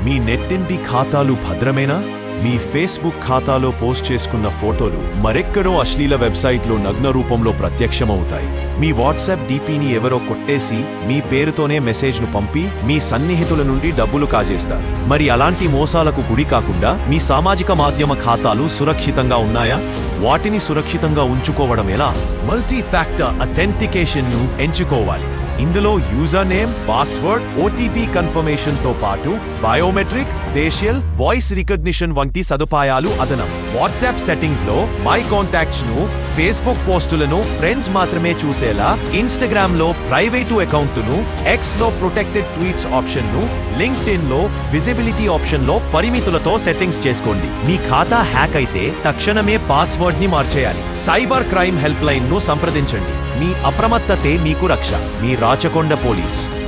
మీ నెట్టింటి ఖాతాలు భద్రమేనా? మీ ఫేస్బుక్ ఖాతాలో పోస్ట్ చేసుకున్న ఫోటోలు మరెక్కడో అశ్లీల వెబ్సైట్లో నగ్న రూపంలో ప్రత్యక్షమవుతాయి. మీ వాట్సాప్ డీపీని ఎవరో కొట్టేసి మీ పేరుతోనే మెసేజ్ను పంపి మీ సన్నిహితుల నుండి డబ్బులు కాజేస్తారు. మరి అలాంటి మోసాలకు గురి కాకుండా మీ సామాజిక మాధ్యమ ఖాతాలు సురక్షితంగా ఉన్నాయా? వాటిని సురక్షితంగా ఉంచుకోవడం ఎలా? మల్టీ ఫ్యాక్టర్ అథెంటికేషన్ను ఎంచుకోవాలి. ఇందులో యూజర్ నేమ్, పాస్వర్డ్, ఓటీపీ కన్ఫర్మేషన్తో పాటు బయోమెట్రిక్, ఫేషియల్, వాయిస్ రికగ్నిషన్ వంటి సదుపాయాలు అదనం. వాట్సాప్ సెట్టింగ్స్లో మై కాంటాక్ట్స్ను, ఫేస్బుక్ పోస్టులను ఫ్రెండ్స్ మాత్రమే చూసేలా, ఇన్స్టాగ్రామ్లో ప్రైవేటు అకౌంట్ను, ఎక్స్లో ప్రొటెక్టెడ్ ట్వీట్స్ ఆప్షన్ను, లింక్డ్ఇన్లో విజిబిలిటీ ఆప్షన్లో పరిమితులతో సెట్టింగ్స్ చేసుకోండి. మీ ఖాతా హ్యాక్ అయితే తక్షణమే పాస్వర్డ్ని మార్చేయాలి. సైబర్ క్రైమ్ హెల్ప్ లైన్ను సంప్రదించండి. మీ అప్రమత్తతే మీకు రక్ష. మీ రాచకొండ పోలీస్.